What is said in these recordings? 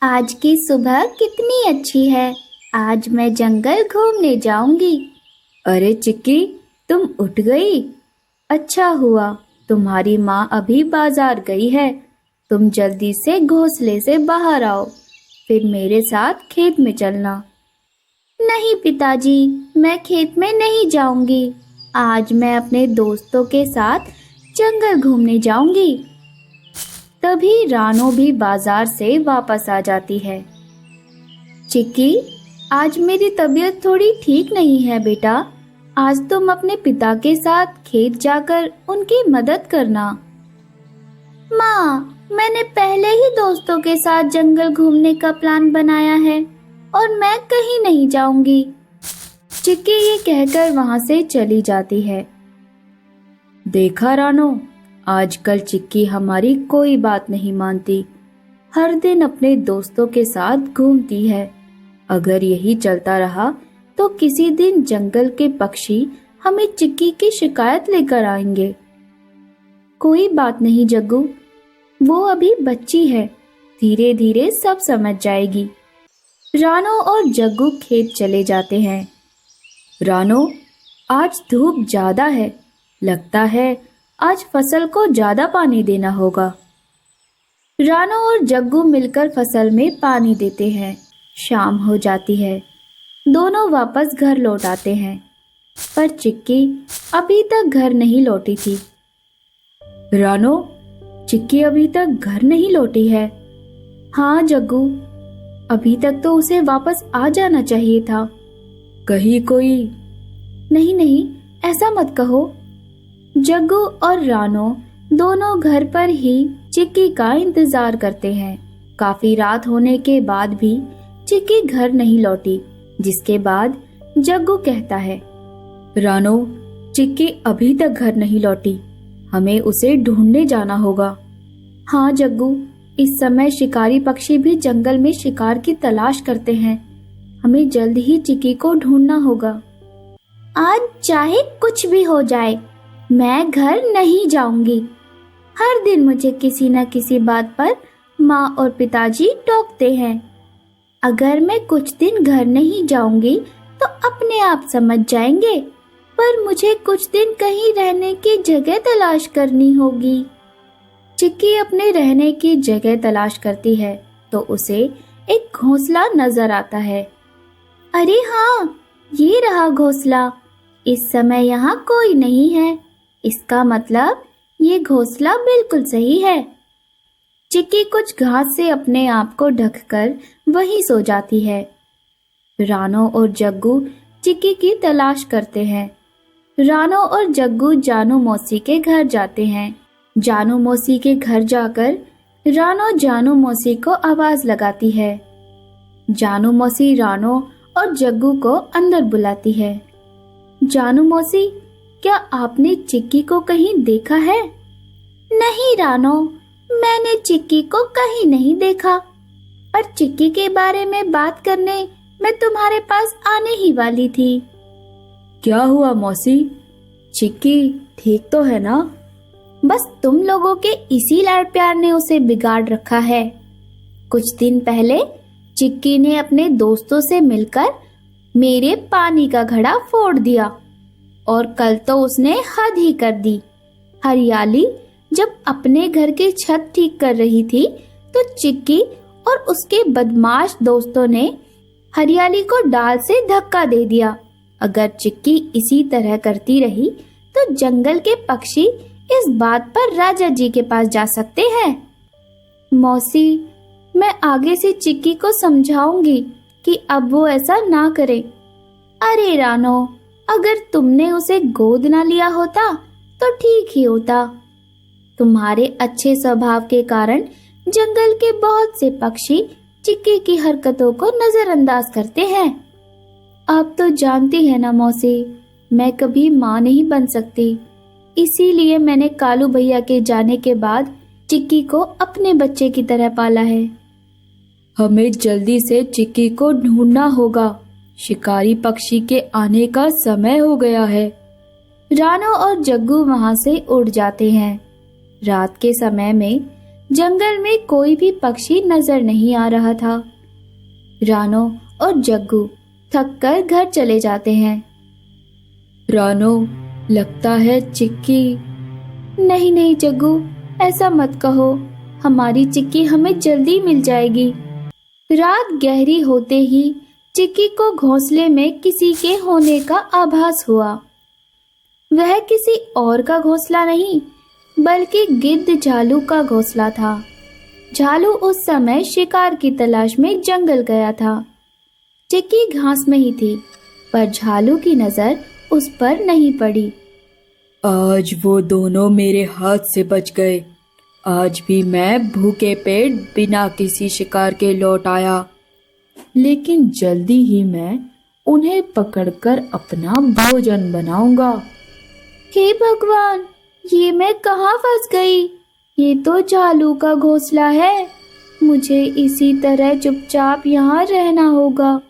आज की सुबह कितनी अच्छी है। आज मैं जंगल घूमने जाऊंगी। अरे चिक्की, तुम उठ गई। अच्छा हुआ, तुम्हारी माँ अभी बाजार गई है। तुम जल्दी से घोंसले से बाहर आओ, फिर मेरे साथ खेत में चलना। नहीं पिताजी, मैं खेत में नहीं जाऊंगी। आज मैं अपने दोस्तों के साथ जंगल घूमने जाऊंगी। तभी रानो भी बाजार से वापस आ जाती है। चिक्की, आज मेरी तबीयत थोड़ी ठीक नहीं है बेटा। आज तुम अपने पिता के साथ खेत जाकर उनकी मदद करना। माँ, मैंने पहले ही दोस्तों के साथ जंगल घूमने का प्लान बनाया है और मैं कहीं नहीं जाऊंगी। चिक्की ये कहकर वहां से चली जाती है। देखा रानो, आजकल चिक्की हमारी कोई बात नहीं मानती। हर दिन अपने दोस्तों के साथ घूमती है। अगर यही चलता रहा तो किसी दिन जंगल के पक्षी हमें चिक्की की शिकायत लेकर आएंगे। कोई बात नहीं जग्गू, वो अभी बच्ची है, धीरे धीरे सब समझ जाएगी। रानो और जग्गू खेत चले जाते हैं। रानो, आज धूप ज्यादा है, लगता है आज फसल को ज्यादा पानी देना होगा। रानो और जग्गू मिलकर फसल में पानी देते हैं। शाम हो जाती है। दोनों वापस घर लौट आते हैं, पर चिक्की अभी तक घर नहीं लौटी थी। रानो, चिक्की अभी तक घर नहीं लौटी है। हाँ जग्गू, अभी तक तो उसे वापस आ जाना चाहिए था। कहीं कोई नहीं नहीं, ऐसा मत कहो। जग्गू और रानो दोनों घर पर ही चिक्की का इंतजार करते हैं। काफी रात होने के बाद भी चिक्की घर नहीं लौटी, जिसके बाद जग्गू कहता है, रानो, चिक्की अभी तक घर नहीं लौटी, हमें उसे ढूंढने जाना होगा। हाँ जग्गू, इस समय शिकारी पक्षी भी जंगल में शिकार की तलाश करते हैं। हमें जल्द ही चिक्की को ढूंढना होगा। आज चाहे कुछ भी हो जाए, मैं घर नहीं जाऊंगी। हर दिन मुझे किसी न किसी बात पर माँ और पिताजी टोकते हैं। अगर मैं कुछ दिन घर नहीं जाऊंगी तो अपने आप समझ जाएंगे, पर मुझे कुछ दिन कहीं रहने की जगह तलाश करनी होगी। चिक्की अपने रहने की जगह तलाश करती है तो उसे एक घोंसला नजर आता है। अरे हाँ, ये रहा घोंसला। इस समय यहाँ कोई नहीं है, इसका मतलब ये घोंसला बिल्कुल सही है। चिक्की कुछ घास से अपने आप को ढककर वहीं सो जाती है। रानो और जग्गू चिक्की की तलाश करते हैं। रानो और जग्गू जानू मौसी के घर जाते हैं। जानू मौसी के घर जाकर रानो जानू मौसी को आवाज लगाती है। जानू मौसी रानो और जग्गू को अंदर बुलाती है। जानू मौसी, क्या आपने चिक्की को कहीं देखा है? नहीं रानो, मैंने चिक्की को कहीं नहीं देखा, पर चिक्की के बारे में बात करने मैं तुम्हारे पास आने ही वाली थी। क्या हुआ मौसी? चिक्की ठीक तो है ना? बस तुम लोगों के इसी लाड़ प्यार ने उसे बिगाड़ रखा है। कुछ दिन पहले चिक्की ने अपने दोस्तों से मिलकर मेरे पानी का घड़ा फोड़ दिया और कल तो उसने हद ही कर दी। हरियाली जब अपने घर की छत ठीक कर रही थी तो चिक्की और उसके बदमाश दोस्तों ने हरियाली को डाल से धक्का दे दिया। अगर चिक्की इसी तरह करती रही तो जंगल के पक्षी इस बात पर राजा जी के पास जा सकते हैं। मौसी, मैं आगे से चिक्की को समझाऊंगी कि अब वो ऐसा ना करे। अरे रानो, अगर तुमने उसे गोद ना लिया होता तो ठीक ही होता। तुम्हारे अच्छे स्वभाव के कारण जंगल के बहुत से पक्षी चिक्की की हरकतों को नजरअंदाज करते हैं। आप तो जानती है ना मौसी, मैं कभी माँ नहीं बन सकती, इसीलिए मैंने कालू भैया के जाने के बाद चिक्की को अपने बच्चे की तरह पाला है। हमें जल्दी से चिक्की को ढूंढना होगा। शिकारी पक्षी के आने का समय हो गया है। रानो और जग्गू वहां से उड़ जाते हैं। रात के समय में जंगल में कोई भी पक्षी नजर नहीं आ रहा था। रानो और जग्गू थककर घर चले जाते हैं। रानो, लगता है चिक्की। नहीं नहीं जग्गू, ऐसा मत कहो, हमारी चिक्की हमें जल्दी मिल जाएगी। रात गहरी होते ही चिक्की को घोंसले में किसी के होने का आभास हुआ। वह किसी और का घोंसला नहीं, बल्कि गिद्ध झालू का घोंसला था। झालू उस समय शिकार की तलाश में जंगल गया था। चिक्की घास में ही थी, पर झालू की नजर उस पर नहीं पड़ी। आज वो दोनों मेरे हाथ से बच गए। आज भी मैं भूखे पेट बिना किसी शिकार के लौट आया, लेकिन जल्दी ही मैं उन्हें पकड़कर अपना भोजन बनाऊंगा। हे भगवान, ये मैं कहाँ फंस गई? ये तो झालू का घोंसला है। मुझे इसी तरह चुपचाप यहाँ रहना होगा।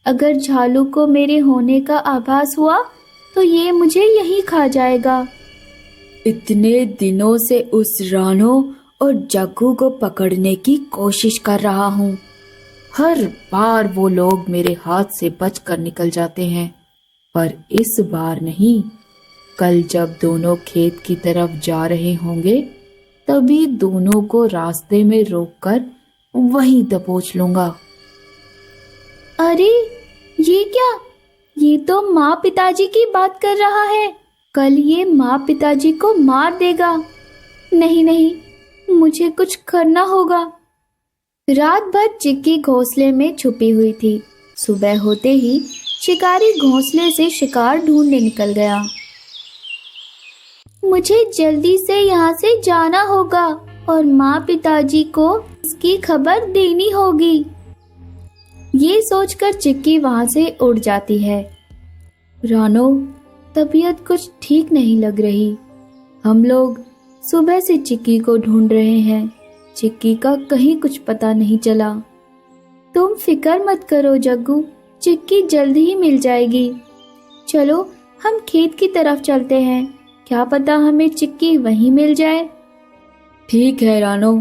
अगर झालू को मेरे होने का आभास हुआ तो ये मुझे यहीं खा जाएगा। इतने दिनों से उस रानो और जग्गू को पकड़ने की कोशिश कर रहा हूँ। हर बार वो लोग मेरे हाथ से बचकर निकल जाते हैं, पर इस बार नहीं। कल जब दोनों खेत की तरफ जा रहे होंगे, तभी दोनों को रास्ते में रोककर वहीं दबोच लूंगा। अरे ये क्या? ये तो माँ पिताजी की बात कर रहा है। कल ये माँ पिताजी को मार देगा। नहीं नहीं, मुझे कुछ करना होगा। रात भर चिक्की घोंसले में छुपी हुई थी। सुबह होते ही शिकारी घोंसले से शिकार ढूंढने निकल गया। मुझे जल्दी से यहाँ से जाना होगा और माँ पिताजी को इसकी खबर देनी होगी। ये सोचकर चिक्की वहां से उड़ जाती है। रानो, तबीयत कुछ ठीक नहीं लग रही। हम लोग सुबह से चिक्की को ढूंढ रहे हैं। चिक्की का कहीं कुछ पता नहीं चला। तुम फिक्र मत करो जग्गू, चिक्की जल्दी ही मिल जाएगी। चलो हम खेत की तरफ चलते हैं, क्या पता हमें चिक्की वहीं मिल जाए। ठीक है रानो।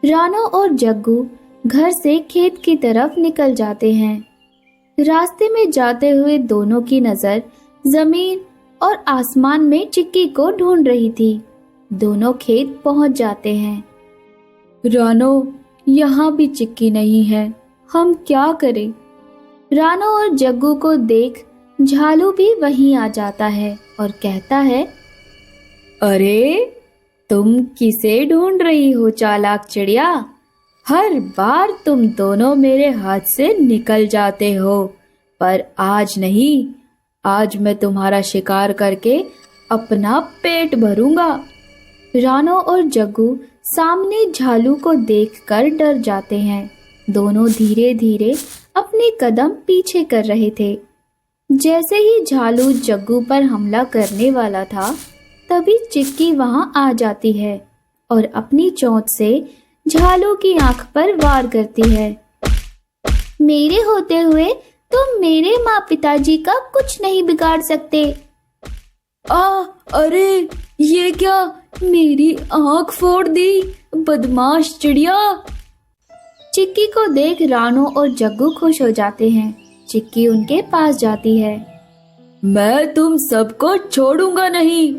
रानो और जग्गू घर से खेत की तरफ निकल जाते हैं। रास्ते में जाते हुए दोनों की नजर जमीन और आसमान में चिक्की को ढूंढ रही थी। दोनों खेत पहुंच जाते हैं। रानो, यहाँ भी चिक्की नहीं है, हम क्या करें? रानो और जग्गू को देख झालू भी वहीं आ जाता है और कहता है, अरे तुम किसे ढूंढ रही हो चालाक चिड़िया? हर बार तुम दोनों मेरे हाथ से निकल जाते हो, पर आज नहीं। आज मैं तुम्हारा शिकार करके अपना पेट भरूंगा। रानो और जग्गू सामने झालू को देखकर डर जाते हैं। दोनों धीरे धीरे अपने कदम पीछे कर रहे थे। जैसे ही झालू जग्गू पर हमला करने वाला था, तभी चिक्की वहां आ जाती है और अपनी चोंच से झालू की आंख पर वार करती है। मेरे होते हुए तुम मेरे माँ पिताजी का कुछ नहीं बिगाड़ सकते। अरे ये क्या? मेरी आंख फोड़ दी, बदमाश चिड़िया। चिक्की को देख रानो और जग्गू खुश हो जाते हैं। चिक्की उनके पास जाती है। मैं तुम सबको छोड़ूंगा नहीं।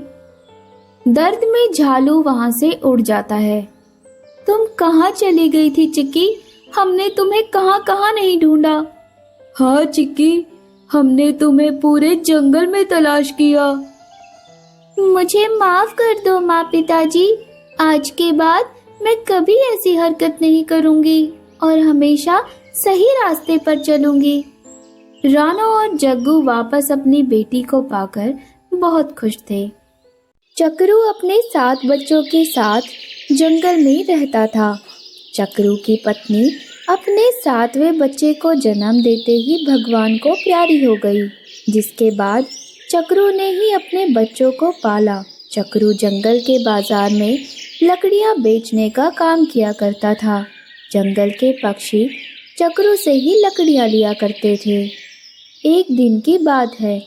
दर्द में झालू वहां से उड़ जाता है। तुम कहाँ चली गई थी चिक्की? हमने तुम्हें कहाँ कहाँ नहीं ढूंढा। हाँ चिक्की, हमने तुम्हें पूरे जंगल में तलाश किया। मुझे माफ कर दो माँ पिताजी। आज के बाद मैं कभी ऐसी हरकत नहीं करूंगी और हमेशा सही रास्ते पर चलूंगी। रानो और जग्गू वापस अपनी बेटी को पाकर बहुत खुश थे। चक्रू अपने 7 बच्चों के साथ जंगल में रहता था। चक्रू की पत्नी अपने 7वें बच्चे को जन्म देते ही भगवान को प्यारी हो गई, जिसके बाद चक्रू ने ही अपने बच्चों को पाला। चक्रू जंगल के बाजार में लकड़ियां बेचने का काम किया करता था। जंगल के पक्षी चक्रू से ही लकड़ियां लिया करते थे। एक दिन की बात है।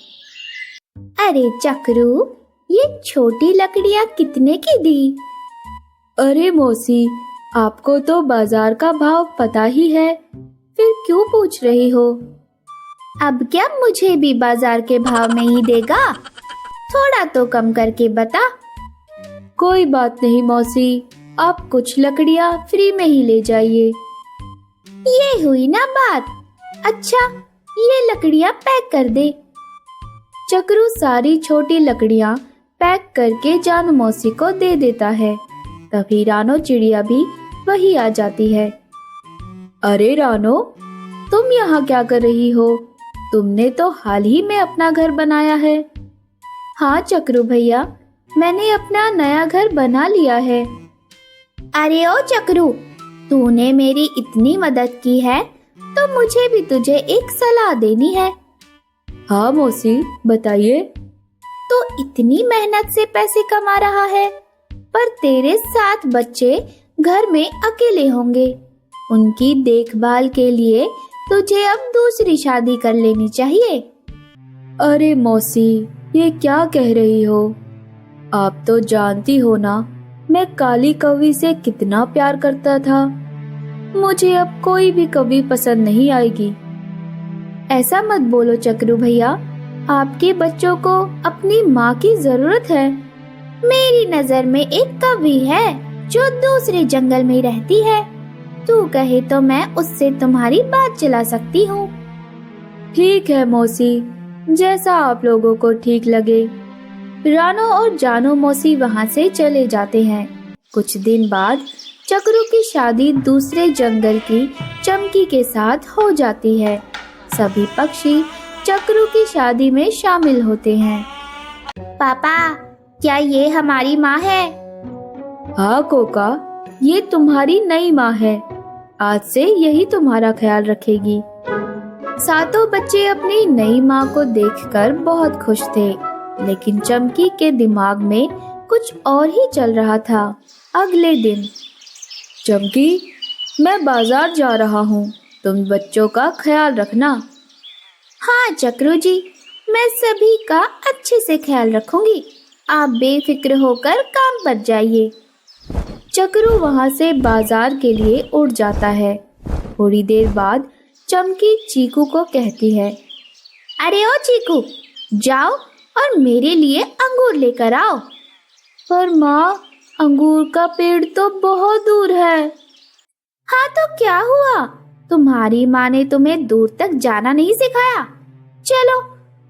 अरे चक्रू, ये छोटी लकड़ियां कितने की दी? अरे मौसी, आपको तो बाजार का भाव पता ही है, फिर क्यों पूछ रही हो? अब क्या मुझे भी बाजार के भाव में ही देगा? थोड़ा तो कम करके बता। कोई बात नहीं मौसी, आप कुछ लकड़ियाँ फ्री में ही ले जाइए। ये हुई ना बात। अच्छा, ये लकड़ियाँ पैक कर दे। चक्रू सारी छोटी लकड़ियाँ पैक करके जानू मौसी को दे देता है। तभी रानो चिड़िया भी वही आ जाती है। अरे रानो, तुम यहाँ क्या कर रही हो? तुमने तो हाल ही में अपना घर बनाया है। हाँ चक्रू भैया, मैंने अपना नया घर बना लिया है। अरे ओ चक्रू, तूने मेरी इतनी मदद की है तो मुझे भी तुझे एक सलाह देनी है। हाँ मौसी, बताइए। तो इतनी मेहनत से पैसे कमा रहा है, पर तेरे 7 बच्चे घर में अकेले होंगे। उनकी देखभाल के लिए तुझे अब दूसरी शादी कर लेनी चाहिए। अरे मौसी, ये क्या कह रही हो? आप तो जानती हो ना, मैं काली कौवी से कितना प्यार करता था। मुझे अब कोई भी कौवी पसंद नहीं आएगी। ऐसा मत बोलो चक्रू भैया, आपके बच्चों को अपनी माँ की जरूरत है। मेरी नजर में एक कौवी है जो दूसरे जंगल में रहती है। तू कहे तो मैं उससे तुम्हारी बात चला सकती हूँ। ठीक है मौसी, जैसा आप लोगों को ठीक लगे। रानो और जानू मौसी वहाँ से चले जाते हैं। कुछ दिन बाद चक्रू की शादी दूसरे जंगल की चमकी के साथ हो जाती है। सभी पक्षी चक्रू की शादी में शामिल होते हैं। पापा, क्या ये हमारी माँ है? हाँ कोका, ये तुम्हारी नई माँ है। आज से यही तुम्हारा ख्याल रखेगी। सातों बच्चे अपनी नई माँ को देखकर बहुत खुश थे, लेकिन चमकी के दिमाग में कुछ और ही चल रहा था। अगले दिन, चमकी, मैं बाजार जा रहा हूँ, तुम बच्चों का ख्याल रखना। हाँ चक्रू जी, मैं सभी का अच्छे से ख्याल रखूंगी। आप बेफिक्र होकर काम पर जाइए। चक्रू वहाँ से बाजार के लिए उड़ जाता है। थोड़ी देर बाद चमकी चीकू को कहती है, अरे ओ चीकू, जाओ और मेरे लिए अंगूर लेकर आओ। पर माँ, अंगूर का पेड़ तो बहुत दूर है। हाँ तो क्या हुआ? तुम्हारी माँ ने तुम्हें दूर तक जाना नहीं सिखाया? चलो,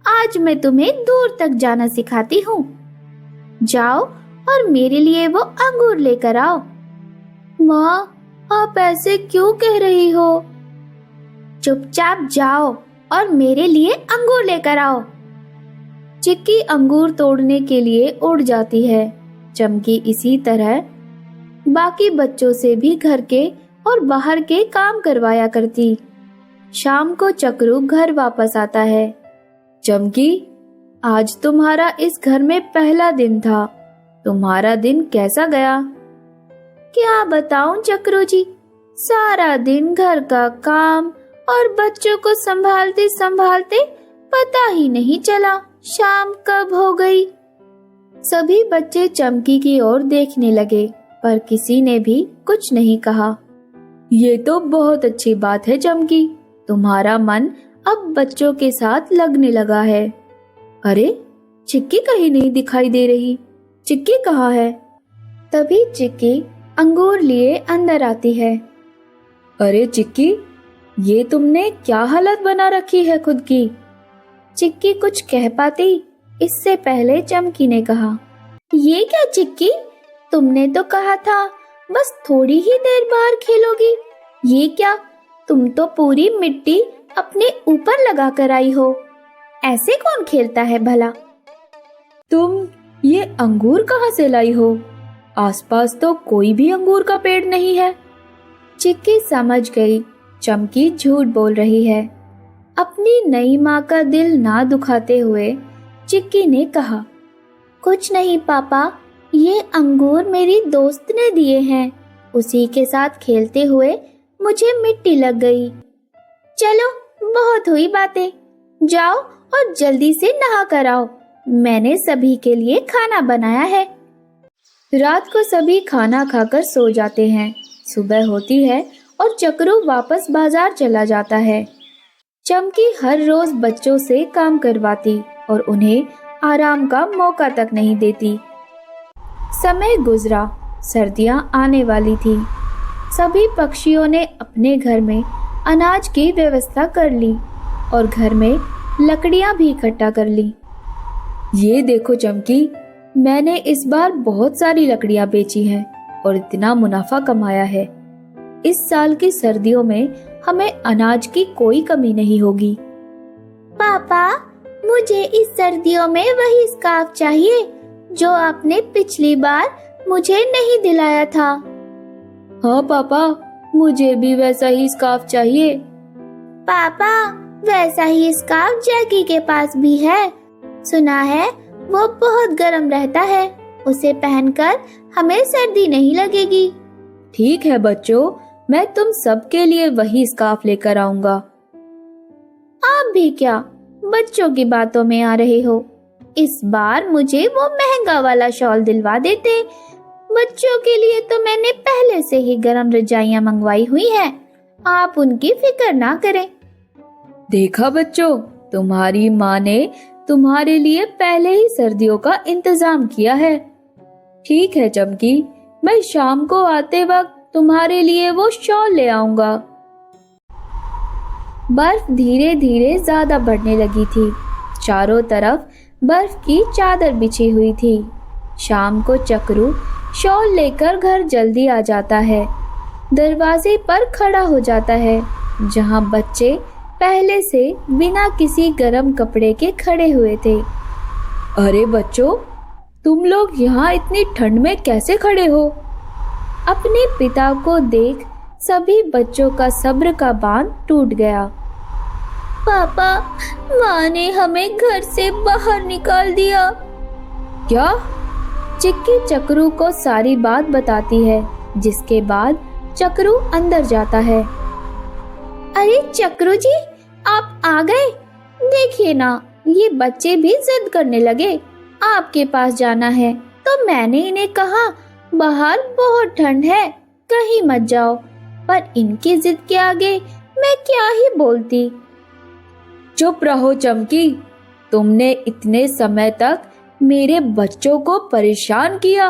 आज मैं तुम्हें दूर तक जाना सिखाती हूँ। जाओ और मेरे लिए वो अंगूर लेकर आओ। माँ, आप ऐसे क्यों कह रही हो? चुपचाप जाओ और मेरे लिए अंगूर लेकर आओ। चिक्की अंगूर तोड़ने के लिए उड़ जाती है। चमकी इसी तरह बाकी बच्चों से भी घर के और बाहर के काम करवाया करती। शाम को चक्रू घर वापस आता है। चमकी, आज तुम्हारा इस घर में पहला दिन था। तुम्हारा दिन कैसा गया? क्या बताऊं चक्रू जी, सारा दिन घर का काम और बच्चों को संभालते संभालते पता ही नहीं चला शाम कब हो गई। सभी बच्चे चमकी की ओर देखने लगे, पर किसी ने भी कुछ नहीं कहा। ये तो बहुत अच्छी बात है चमकी, तुम्हारा मन अब बच्चों के साथ लगने लगा है। अरे, चिक्की कहीं नहीं दिखाई दे रही। चिक्की कहाँ है? तभी चिक्की अंगूर लिए अंदर आती है। अरे चिक्की, ये तुमने क्या हालत बना रखी है खुद की? चिक्की कुछ कह पाती इससे पहले चमकी ने कहा, ये क्या चिक्की, तुमने तो कहा था बस थोड़ी ही देर बाहर खेलोगी। ये क्या, तुम तो पूरी मिट्टी अपने ऊपर लगा कर आई हो। ऐसे कौन खेलता है भला? तुम ये अंगूर कहाँ से लाई हो? आसपास तो कोई भी अंगूर का पेड़ नहीं है। चिक्की समझ गई चमकी झूठ बोल रही है। अपनी नई माँ का दिल ना दुखाते हुए चिक्की ने कहा, कुछ नहीं पापा, ये अंगूर मेरी दोस्त ने दिए हैं। उसी के साथ खेलते हुए मुझे मिट्टी लग गई। चलो, बहुत हुई बातें, जाओ और जल्दी से नहा कर आओ। मैंने सभी के लिए खाना बनाया है। रात को सभी खाना खाकर सो जाते हैं। सुबह होती है और चक्रू वापस बाजार चला जाता है। चमकी हर रोज बच्चों से काम करवाती और उन्हें आराम का मौका तक नहीं देती। समय गुजरा, सर्दियां आने वाली थी। सभी पक्षियों ने अपने घर में अनाज की व्यवस्था कर ली और घर में लकड़ियां भी इकट्ठा कर ली। ये देखो चमकी, मैंने इस बार बहुत सारी लकड़ियां बेची हैं और इतना मुनाफा कमाया है। इस साल की सर्दियों में हमें अनाज की कोई कमी नहीं होगी। पापा, मुझे इस सर्दियों में वही स्कार्फ चाहिए जो आपने पिछली बार मुझे नहीं दिलाया था। हाँ पापा, मुझे भी वैसा ही स्कार्फ चाहिए। पापा, वैसा ही स्कार्फ जैकी के पास भी है। सुना है वो बहुत गर्म रहता है, उसे पहनकर हमें सर्दी नहीं लगेगी। ठीक है बच्चों, मैं तुम सबके लिए वही स्कार्फ लेकर आऊंगा। आप भी क्या बच्चों की बातों में आ रहे हो? इस बार मुझे वो महंगा वाला शॉल दिलवा देते। बच्चों के लिए तो मैंने पहले से ही गर्म रजाइयां मंगवाई हुई हैं। आप उनकी फिक्र ना करें। देखा बच्चों, तुम्हारी माँ ने तुम्हारे लिए पहले ही सर्दियों का इंतजाम किया है। ठीक है चमकी, मैं शाम को आते वक्त तुम्हारे लिए वो शॉल ले आऊंगा। बर्फ धीरे धीरे ज्यादा बढ़ने लगी थी। चारों तरफ बर्फ की चादर बिछी हुई थी। शाम को चक्रू शॉल लेकर घर जल्दी आ जाता है। दरवाजे पर खड़ा हो जाता है जहां बच्चे पहले से बिना किसी गर्म कपड़े के खड़े हुए थे। अरे बच्चों, तुम लोग यहाँ इतनी ठंड में कैसे खड़े हो? अपने पिता को देख सभी बच्चों का सब्र का बांध टूट गया। पापा, माँ ने हमें घर से बाहर निकाल दिया। क्या? चिक्की चक्रू को सारी बात बताती है, जिसके बाद चक्रू अंदर जाता है। अरे चक्रू जी, आप आ गए। देखिए ना, ये बच्चे भी जिद करने लगे। आपके पास जाना है तो मैंने इन्हें कहा बाहर बहुत ठंड है, कहीं मत जाओ, पर इनकी जिद के आगे मैं क्या ही बोलती। चुप रहो चमकी, तुमने इतने समय तक मेरे बच्चों को परेशान किया।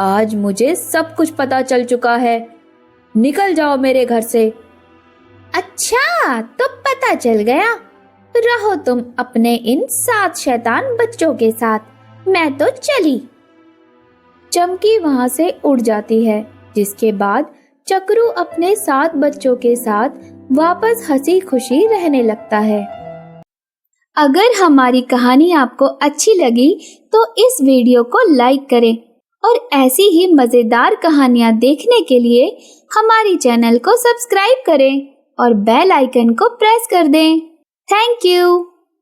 आज मुझे सब कुछ पता चल चुका है। निकल जाओ मेरे घर से। अच्छा, तो पता चल गया। रहो तुम अपने इन 7 शैतान बच्चों के साथ, मैं तो चली। चमकी वहां से उड़ जाती है, जिसके बाद चक्रू अपने 7 बच्चों के साथ वापस हंसी खुशी रहने लगता है। अगर हमारी कहानी आपको अच्छी लगी तो इस वीडियो को लाइक करें और ऐसी ही मजेदार कहानियां देखने के लिए हमारी चैनल को सब्सक्राइब करें और बेल आइकन को प्रेस कर दें। Thank you.